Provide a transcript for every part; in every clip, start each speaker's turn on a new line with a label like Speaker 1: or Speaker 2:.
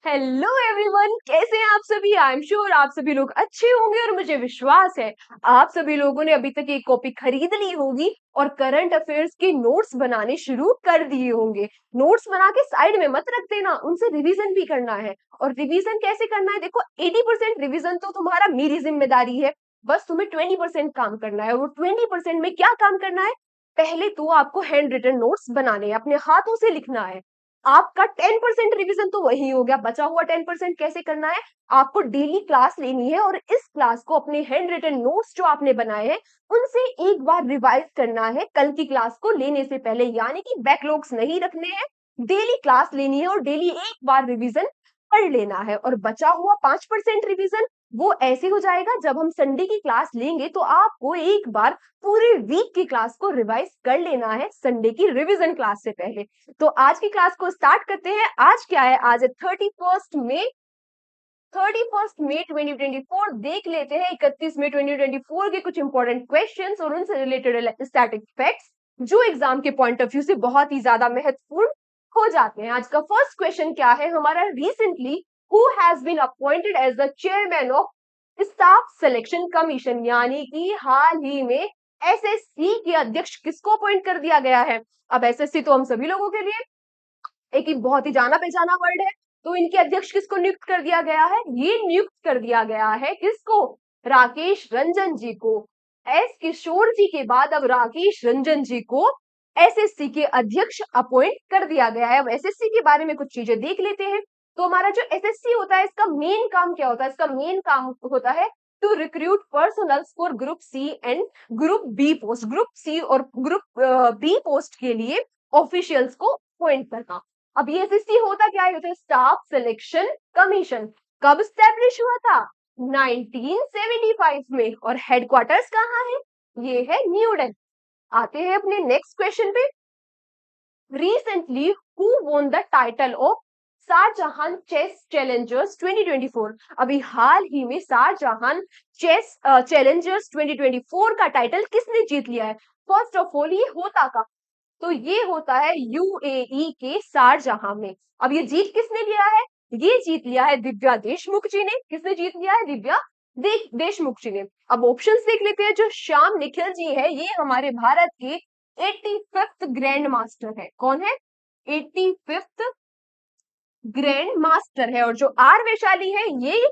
Speaker 1: Hello everyone, कैसे हैं आप सभी। आई एम श्योर आप सभी लोग अच्छे होंगे और मुझे विश्वास है आप सभी लोगों ने अभी तक एक कॉपी खरीद ली होगी और करंट अफेयर्स के नोट्स बनाने शुरू कर दिए होंगे। नोट्स बना के साइड में मत रख देना, उनसे रिवीजन भी करना है। और रिवीजन कैसे करना है, देखो 80% रिवीजन तो तुम्हारा मेरी जिम्मेदारी है। बस तुम्हें 20% काम करना है। और वो 20% में क्या काम करना है, पहले तो आपको हैंड रिटन नोट्स बनाने हैं, अपने हाथों से लिखना है। आपका 10% रिवीजन तो वही हो गया। बचा हुआ 10% कैसे करना है, आपको डेली क्लास लेनी है और इस क्लास को अपने हैंड रिटन नोट्स जो आपने बनाए हैं उनसे एक बार रिवाइज करना है कल की क्लास को लेने से पहले। यानी कि बैकलॉग्स नहीं रखने हैं, डेली क्लास लेनी है और डेली एक बार रिवीजन पढ़ लेना है। और बचा हुआ 5% रिवीजन वो ऐसे हो जाएगा, जब हम संडे की क्लास लेंगे तो आपको एक बार पूरे वीक की क्लास को रिवाइज कर लेना है संडे की रिवीजन क्लास से पहले। तो आज की क्लास को स्टार्ट करते हैं। आज क्या है, आज है 31 मई 2024। देख लेते हैं 31 मई 2024 के कुछ इंपॉर्टेंट क्वेश्चंस और उनसे रिलेटेड स्टैटिक फैक्ट्स जो एग्जाम के पॉइंट ऑफ व्यू से बहुत ही ज्यादा महत्वपूर्ण हो जाते हैं। आज का फर्स्ट क्वेश्चन क्या है हमारा, recently who has been appointed as the chairman of staff selection commission. यानी कि हाल ही में एसएससी के अध्यक्ष किसको अपॉइंट कर दिया गया है। अब एसएससी तो हम सभी लोगों के लिए एक ही बहुत ही जाना पहचाना वर्ड है, तो इनके अध्यक्ष किसको नियुक्त कर दिया गया है, ये नियुक्त कर दिया गया है किसको, राकेश रंजन जी को। एस किशोर जी के बाद अब राकेश रंजन जी को एसएससी के अध्यक्ष अपॉइंट कर दिया गया है। अब एसएससी के बारे में कुछ चीजें देख लेते हैं। तो हमारा जो एसएससी होता है इसका मेन काम क्या होता है, इसका मेन काम होता है to recruit personnels for group C and group B post. Group C और ग्रुप बी पोस्ट के लिए ऑफिशियल्स को अपॉइंट करना। अब ये एसएससी होता क्या है, होता है स्टाफ सिलेक्शन कमीशन। कब स्टैब्लिश हुआ था, 1975 में। और हेडक्वार्टर्स कहाँ है, ये है न्यू दिल्ली। आते हैं अपने नेक्स्ट क्वेश्चन पे। Recently who won the title of Shahjahan chess challengers 2024। अभी हाल ही में शाहजहां चेस चैलेंजर्स 2024 का टाइटल किसने जीत लिया है। फर्स्ट ऑफ ऑल ये होता का, तो ये होता है यूएई के शारजाह में। अब ये जीत किसने लिया है, ये जीत लिया है दिव्या देशमुख जी ने। किसने जीत लिया है, दिव्या देशमुख जी ने। अब ऑप्शंस देख लेते हैं। जो श्याम निखिल जी है ये हमारे भारत के 85th ग्रैंड मास्टर है। कौन है, 85th ग्रैंड मास्टर है। और जो आर वैशाली है ये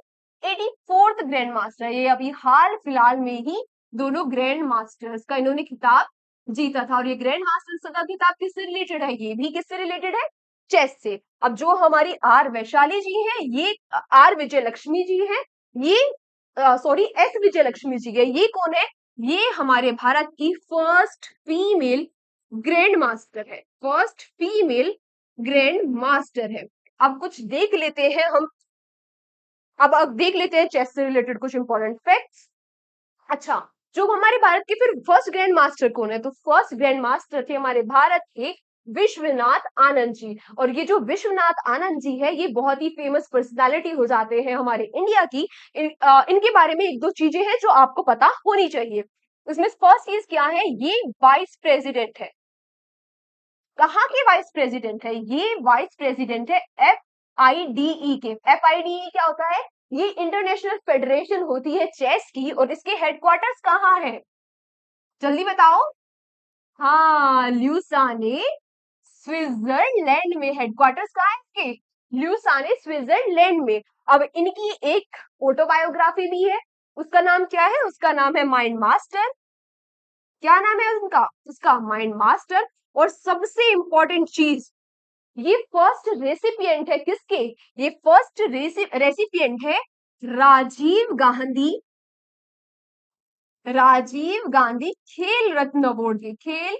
Speaker 1: 84th ग्रैंड मास्टर है। ये अभी हाल फिलहाल में ही दोनों ग्रैंड मास्टर्स का इन्होंने खिताब जीता था। और ये ग्रैंड मास्टर्स का खिताब किससे रिलेटेड है, ये भी किससे रिलेटेड है, चेस से। अब जो हमारी आर वैशाली जी है ये आर विजय लक्ष्मी जी है, ये सॉरी एस विजय लक्ष्मी जी है, ये कौन है, ये हमारे भारत की फर्स्ट फीमेल ग्रैंड मास्टर है। फर्स्ट फीमेल ग्रैंड मास्टर है। अब कुछ देख लेते हैं हम, अब देख लेते हैं चेस से रिलेटेड कुछ इंपॉर्टेंट फैक्ट्स। अच्छा, जो हमारे भारत के फिर फर्स्ट ग्रैंड मास्टर कौन है, तो फर्स्ट ग्रैंड मास्टर थे हमारे भारत के विश्वनाथ आनंद जी। और ये जो विश्वनाथ आनंद जी है ये बहुत ही फेमस पर्सनालिटी हो जाते हैं हमारे इंडिया की। इनके बारे में एक दो चीजें हैं जो आपको पता होनी चाहिए। इसमें फर्स्ट चीज क्या है, ये वाइस प्रेसिडेंट है। कहाँ के वाइस प्रेसिडेंट है, ये वाइस प्रेसिडेंट है FIDE के। FIDE क्या होता है, ये इंटरनेशनल फेडरेशन होती है चेस की। और इसके हेडक्वार्टर्स कहाँ है, जल्दी बताओ। हाँ, ल्यूसाने स्विट्जरलैंड में हेडक्वार्टर्स कहाँ है इसके, ल्यूसाने स्विट्जरलैंड में। अब इनकी एक ऑटोबायोग्राफी भी है, उसका नाम क्या है, उसका नाम है माइंड मास्टर। क्या नाम है उनका, उसका माइंड मास्टर। और सबसे इंपॉर्टेंट चीज, ये फर्स्ट रेसिपिएंट है किसके, ये फर्स्ट रेसिपिएंट है राजीव गांधी, राजीव गांधी खेल रत्न अवार्ड के। खेल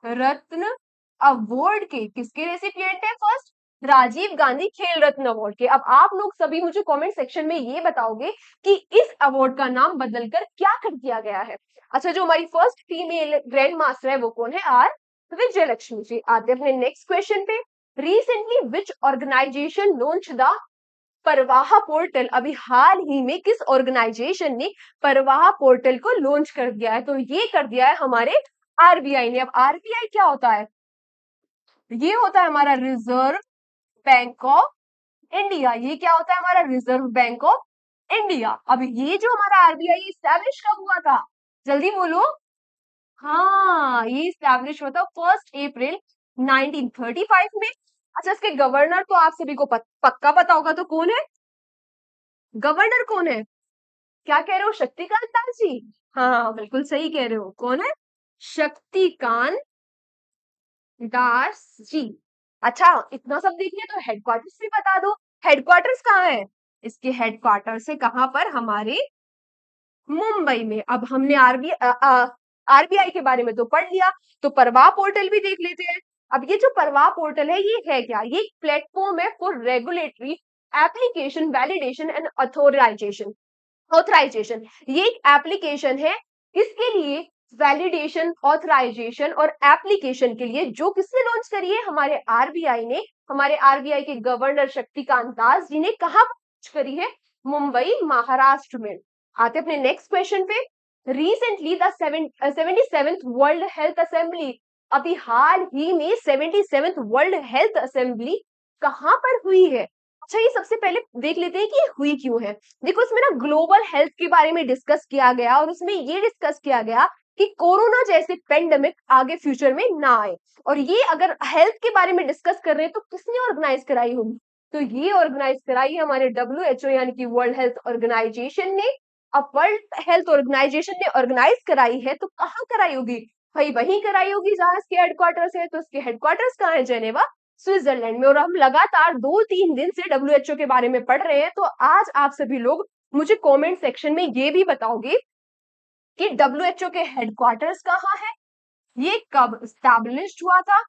Speaker 1: रत्न अवार्ड के किसके रेसिपिएंट है, फर्स्ट राजीव गांधी खेल रत्न अवार्ड के। अब आप लोग सभी मुझे कमेंट सेक्शन में ये बताओगे कि इस अवार्ड का नाम बदलकर क्या कर दिया गया है। अच्छा, जो हमारी फर्स्ट फीमेल ग्रैंड मास्टर है वो कौन है, आर विजय लक्ष्मी जी। आते हैं अपने नेक्स्ट क्वेश्चन पे। Recently which organisation launch the Parvah portal. अभी हाल ही में किस ऑर्गेनाइजेशन ने परवाह पोर्टल को लॉन्च कर दिया है, तो ये कर दिया है हमारे आरबीआई ने। अब आरबीआई क्या होता है, ये होता है हमारा रिजर्व बैंक ऑफ इंडिया। ये क्या होता है? हमारा रिजर्व बैंक ऑफ इंडिया। अब ये जो हमारा आरबीआई स्टैब्लिश कब हुआ था? जल्दी बोलो। हाँ, ये स्टैब्लिश हुआ था 1 अप्रैल 1935 में। अच्छा, इसके गवर्नर तो आप सभी को पक्का पता होगा, तो कौन है गवर्नर? कौन है? क्या कह रहे हो? शक्तिकांत दास जी? हाँ, बिल्कुल सही कह रहे हो। कौन है? शक्तिकांत दास जी। अच्छा, इतना सब देख लिया तो हेडक्वार्टर्स भी बता दो। हेडक्वार्टर्स कहाँ है? इसके हेडक्वार्टर्स है कहाँ पर? हमारे मुंबई में। अब हमने आरबीआई के बारे में तो पढ़ लिया, तो परवाह पोर्टल भी देख लेते हैं। अब ये जो परवाह पोर्टल है, ये है क्या? ये एक प्लेटफॉर्म है for regulatory application validation and authorisation. Authorisation, ये एक एप्लीकेशन है। किसके लिए? वैलिडेशन, ऑथराइजेशन और एप्लीकेशन के लिए। जो किसने लॉन्च करी है? हमारे आरबीआई ने। हमारे आरबीआई के गवर्नर शक्तिकांत दास जी ने। कहाँ लॉन्च करी है? मुंबई, महाराष्ट्र में। आते अपने नेक्स्ट क्वेश्चन पे। Recently the 77th world health assembly, अभी हाल ही में 77th वर्ल्ड हेल्थ असेंबली कहाँ पर हुई है? अच्छा, ये सबसे पहले देख लेते हैं कि ये हुई क्यों है। देखो, इसमें ना ग्लोबल हेल्थ के बारे में डिस्कस किया गया, और उसमें ये डिस्कस किया गया कि कोरोना जैसे पेंडेमिक आगे फ्यूचर में ना आए। और ये अगर हेल्थ के बारे में डिस्कस कर रहे हैं, तो किसने ऑर्गेनाइज कराई होगी? तो ये ऑर्गेनाइज कराई है हमारे डब्ल्यूएचओ, यानी कि वर्ल्ड हेल्थ ऑर्गेनाइजेशन ने। अब वर्ल्ड हेल्थ ऑर्गेनाइजेशन ने ऑर्गेनाइज कराई है, तो कहाँ कराई होगी? भाई वहीं कराई होगी जहां इसके हेडक्वार्टर्स है। तो इसके हेडक्वार्टर्स कहाँ है? जेनेवा, स्विट्जरलैंड में। और हम लगातार 2-3 दिन से डब्ल्यूएचओ के बारे में पढ़ रहे हैं, तो आज आप सभी लोग मुझे कमेंट सेक्शन में ये भी बताओगे कि डब्ल्यूएचओ के हेडक्वार्टर्स कहाँ है, ये कब स्टैब्लिश्ड हुआ था।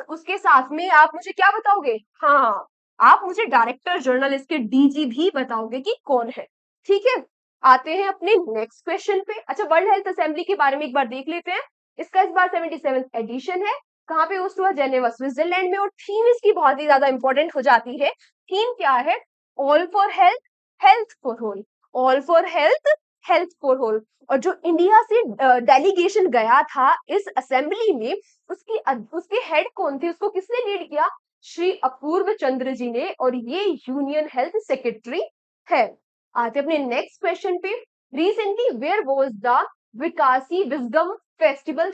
Speaker 1: उसके साथ में आप मुझे क्या बताओगे? हाँ, आप मुझे डायरेक्टर जनरल, इसके डीजी भी बताओगे कि कौन है। ठीक है, आते हैं अपने नेक्स्ट क्वेश्चन पे। अच्छा, वर्ल्ड हेल्थ असेंबली के बारे में एक बार देख लेते हैं। इसका इस बार 77th एडिशन है। कहाँ पे होस्ट हुआ? जेनेवा, स्विट्जरलैंड में। और थीम इसकी बहुत ही ज्यादा इंपॉर्टेंट हो जाती है। थीम क्या है? All for health, health for all. All for health, health for all. और जो इंडिया से डेलीगेशन गया था इस असेंबली में, उसके हेड कौन थे? उसको किसने लीड किया? श्री अपूर्व चंद्र जी ने। और ये यूनियन हेल्थ सेक्रेटरी है। आते अपने नेक्स्ट क्वेश्चन पे। Recently where was the Vaikasi Visakam festival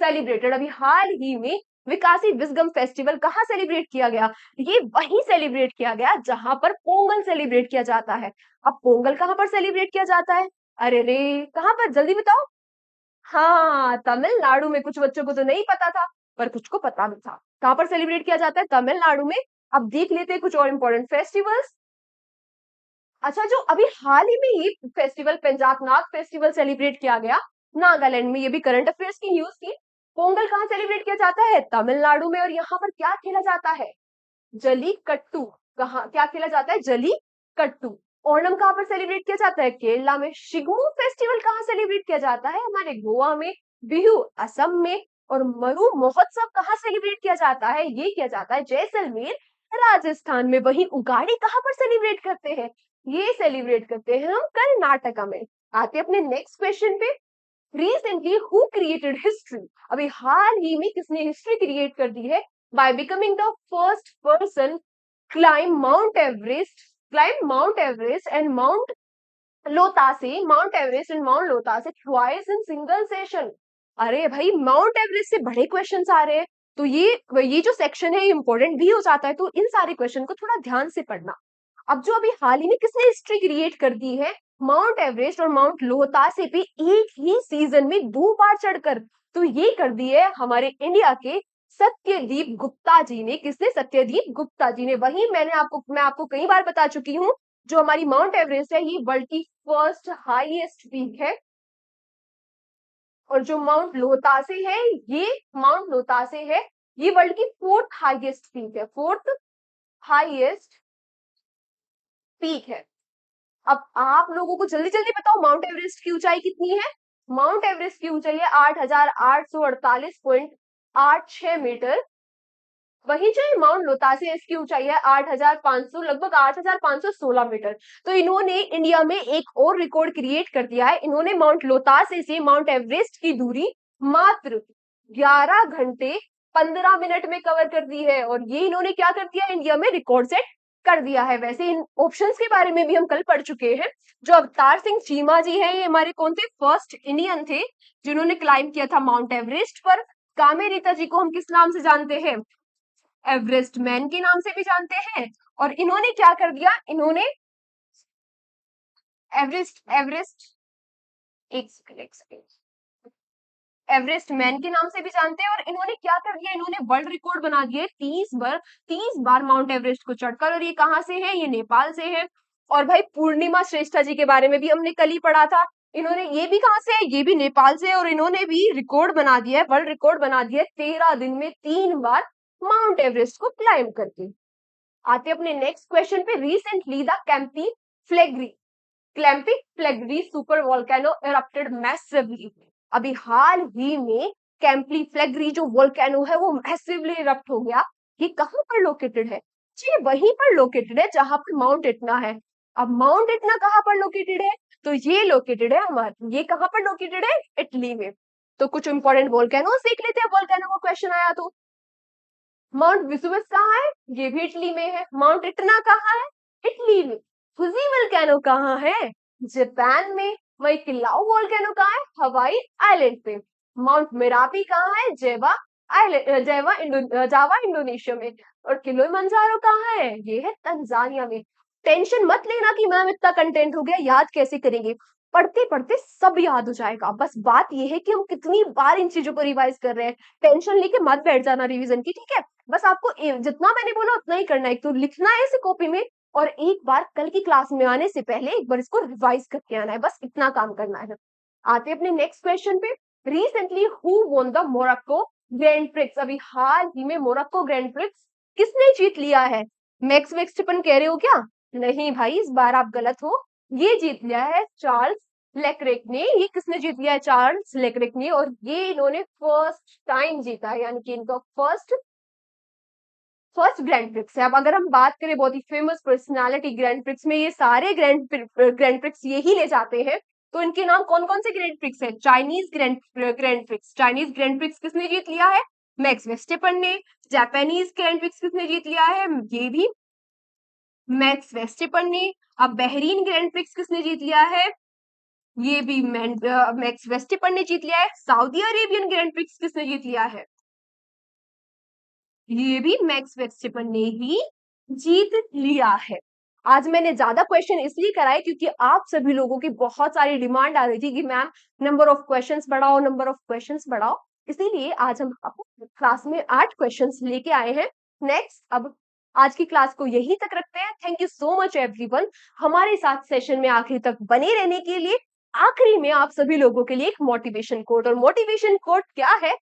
Speaker 1: celebrated? अभी हाल ही में विकासी विजगम फेस्टिवल कहाँ सेलिब्रेट किया गया? ये वहीं सेलिब्रेट किया गया जहां पर पोंगल सेलिब्रेट किया जाता है। अब पोंगल कहाँ पर सेलिब्रेट किया जाता है? अरे रे, कहाँ पर? जल्दी बताओ। हाँ, तमिलनाडु में। कुछ बच्चों को तो नहीं पता था, पर कुछ को पता भी था। कहाँ पर सेलिब्रेट किया जाता है? तमिलनाडु में। अब देख लेते हैं कुछ और इंपॉर्टेंट फेस्टिवल्स। अच्छा, जो अभी हाल ही में ये फेस्टिवल पंजाब नाग फेस्टिवल सेलिब्रेट किया गया नागालैंड में, ये भी करंट अफेयर्स की न्यूज थी। पोंगल कहाँ सेलिब्रेट किया जाता है? तमिलनाडु में। और यहाँ पर क्या खेला जाता है? जलीकट्टू। कहाँ क्या खेला जाता है? जलीकट्टू। ओणम कहाँ पर सेलिब्रेट किया जाता है? केरला में। शिगमू फेस्टिवल कहाँ सेलिब्रेट किया जाता है? हमारे गोवा में। बिहू असम में। और मरु महोत्सव कहाँ सेलिब्रेट किया जाता है? ये किया जाता है जैसलमेर, राजस्थान में। वहीं उगाड़ी कहाँ पर सेलिब्रेट करते हैं? ये सेलिब्रेट करते हैं हम कर्नाटका में। आते अपने नेक्स्ट क्वेश्चन पे। Recently who created history? अभी हाल ही में किसने हिस्ट्री क्रिएट कर दी है? By becoming the first person climb Mount Everest and Mount Lhotse twice in single session. अरे भाई, माउंट एवरेस्ट से बड़े क्वेश्चंस आ रहे हैं, तो ये जो सेक्शन है इंपॉर्टेंट भी हो जाता है, तो इन सारे क्वेश्चन को थोड़ा ध्यान से पढ़ना। अब जो अभी हाल ही में किसने हिस्ट्री क्रिएट कर दी है? माउंट एवरेस्ट और माउंट लोहतासे पे एक ही सीजन में 2 बार चढ़कर, तो ये कर दी है हमारे इंडिया के सत्यदीप गुप्ता जी ने। किसने? सत्यदीप गुप्ता जी ने। वही मैं आपको कई बार बता चुकी हूँ, जो हमारी माउंट एवरेस्ट है, ये वर्ल्ड की फर्स्ट हाईएस्ट पीक है। और जो माउंट लोहतासे है, ये वर्ल्ड की फोर्थ हाईएस्ट पीक है। फोर्थ हाईएस्ट पीक है। अब आप लोगों को जल्दी जल्दी बताओ, माउंट एवरेस्ट की ऊंचाई कितनी है? माउंट एवरेस्ट की ऊंचाई है 8,848.86 मीटर। वही जो माउंट लोतासे, इसकी ऊंचाई है 8,500, लगभग 8,516 मीटर। तो इन्होंने इंडिया में एक और रिकॉर्ड क्रिएट कर दिया है। इन्होंने माउंट लोतासे से माउंट एवरेस्ट की दूरी मात्र 11 घंटे 15 मिनट में कवर कर दी है। और ये इन्होंने क्या कर दिया? इंडिया में रिकॉर्ड सेट कर दिया है। वैसे इन ऑप्शंस के बारे में भी हम कल पढ़ चुके हैं। जो अवतार सिंह चीमा जी हैं, ये हमारे कौन थे? फर्स्ट इंडियन थे जिन्होंने क्लाइम किया था माउंट एवरेस्ट पर। कामे रीता जी को हम किस नाम से जानते हैं? एवरेस्ट मैन के नाम से भी जानते हैं। और इन्होंने क्या कर दिया? इन्होंने एवरेस्ट एवरेस्ट एक सेकंड एवरेस्ट मैन के नाम से भी जानते हैं। और इन्होंने क्या कर दिया? इन्होंने वर्ल्ड रिकॉर्ड बना दिया 30 बार माउंट एवरेस्ट को चढ़कर। और ये कहाँ से है? ये नेपाल से है। और भाई पूर्णिमा श्रेष्ठा जी के बारे में भी हमने कल ही पढ़ा था। इन्होंने, ये भी कहाँ से है? ये भी नेपाल से है। और इन्होंने भी रिकॉर्ड बना दिया है, वर्ल्ड रिकॉर्ड बना दिया है 13 दिन में 3 बार माउंट एवरेस्ट को क्लाइम करके। आते अपने नेक्स्ट क्वेश्चन पे। Recently the Campi Flegrei Campi Flegrei super volcano erupted massively। अभी हाल ही में कैंपली फ्लेग्री जो वोल्केनो है वो मैसिवली इरप्ट हो गया। ये कहाँ पर लोकेटेड है? जी वहीं पर लोकेटेड है जहां पर माउंट इटना है। अब माउंट इटना कहाँ पर लोकेटेड है? तो ये लोकेटेड है हमारे, ये कहाँ पर लोकेटेड है? इटली में। तो कुछ इंपॉर्टेंट वोल्केनोस देख लेते हैं, वोल्केनो का क्वेश्चन आया तो। माउंट विसुवस कहाँ है? ये भी इटली में है। माउंट इटना कहाँ है? इटली में। फुजी वोल्केनो कहाँ है? जापान में। वही किलाउ वोल्केनो कहाँ है? हवाई आइलैंड पे। माउंट मेरापी कहाँ है? जावा इंडोनेशिया में। और किलिमंजारो कहाँ है? ये है तंजानिया में। टेंशन मत लेना कि मैम इतना कंटेंट हो गया, याद कैसे करेंगे? पढ़ते पढ़ते सब याद हो जाएगा। बस बात ये है कि हम कितनी बार इन चीजों को रिवाइज कर रहे हैं। टेंशन लेके मत बैठ जाना रिवीजन की, ठीक है? बस आपको जितना मैंने बोला उतना ही करना है। तो लिखना है इसे कॉपी में, और एक बार कल की क्लास में आने से पहले एक बार इसको रिवाइज करके आना है। बस इतना काम करना है। आते अपने नेक्स्ट क्वेश्चन पे। Recently who won the Morocco grand prix? अभी हाल ही में मोरक्को ग्रैंड प्रिक्स किसने जीत लिया है? मैक्स वेस्टरपन कह रहे हो क्या? नहीं भाई, इस बार आप गलत हो। ये जीत लिया है चार्ल्स लेक्रेक ने। ये किसने जीत लिया है? चार्ल्स लेक्रेक ने। और ये इन्होंने फर्स्ट टाइम जीता है, यानी कि इनका फर्स्ट ग्रैंड प्रिक्स है। अब अगर हम बात करें बहुत ही फेमस पर्सनालिटी ग्रैंड प्रिक्स में, ये सारे ग्रैंड प्रिक्स यही ले जाते हैं। तो इनके नाम कौन कौन से ग्रैंड प्रिक्स है? Chinese grand prix. Chinese grand prix किसने जीत लिया है? मैक्स वेस्टेपन ने। जापानीज ग्रैंड प्रिक्स किसने जीत लिया है? ये भी मैक्स वेस्टेपन ने। अब बहरीन ग्रैंड प्रिक्स किसने जीत लिया है? ये भी मैक्स वेस्टेपन ने जीत लिया है। सऊदी अरेबियन ग्रैंड प्रिक्स किसने जीत लिया है? ये भी मैक्स वेस्टेपन ने ही जीत लिया है। आज मैंने ज्यादा क्वेश्चन इसलिए कराए क्योंकि आप सभी लोगों की बहुत सारी डिमांड आ रही थी कि मैम नंबर ऑफ क्वेश्चंस बढ़ाओ, नंबर ऑफ क्वेश्चंस बढ़ाओ। इसीलिए आज हम आपको क्लास में 8 क्वेश्चंस लेके आए हैं। नेक्स्ट, अब आज की क्लास को यहीं तक रखते हैं। Thank you so much everyone हमारे साथ सेशन में आखिरी तक बने रहने के लिए। आखिरी में आप सभी लोगों के लिए एक मोटिवेशन कोट, और मोटिवेशन कोट क्या है?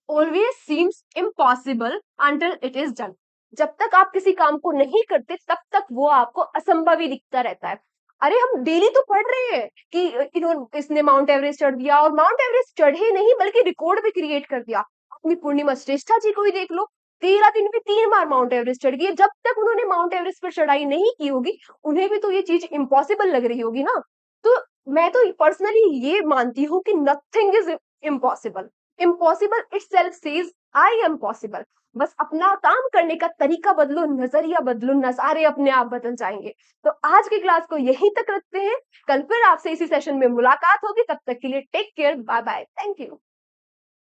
Speaker 1: Always seems impossible until it is done. जब तक आप किसी काम को नहीं करते तब तक वो आपको असंभव ही दिखता रहता है। अरे हम डेली तो पढ़ रहे हैं कि इन्होंने इसने माउंट एवरेस्ट चढ़ दिया, और माउंट एवरेस्ट चढ़े नहीं बल्कि रिकॉर्ड भी क्रिएट कर दिया। अपनी पूर्णिमा श्रेष्ठा जी को ही देख लो, 13 दिन में 3 बार माउंट एवरेस्ट चढ़ गई। जब तक उन्होंने माउंट एवरेस्ट पर चढ़ाई नहीं की होगी उन्हें भी तो ये चीज इम्पॉसिबल लग रही होगी ना। तो मैं तो पर्सनली ये मानती हूँ कि nothing is impossible. Impossible itself says I am possible. बस अपना काम करने का तरीका बदलो, नजरिया बदलो, नजारे अपने आप बदल जाएंगे। तो आज की क्लास को यहीं तक रखते हैं। कल फिर आपसे इसी सेशन में मुलाकात होगी। तब तक के लिए take care, bye bye, thank you.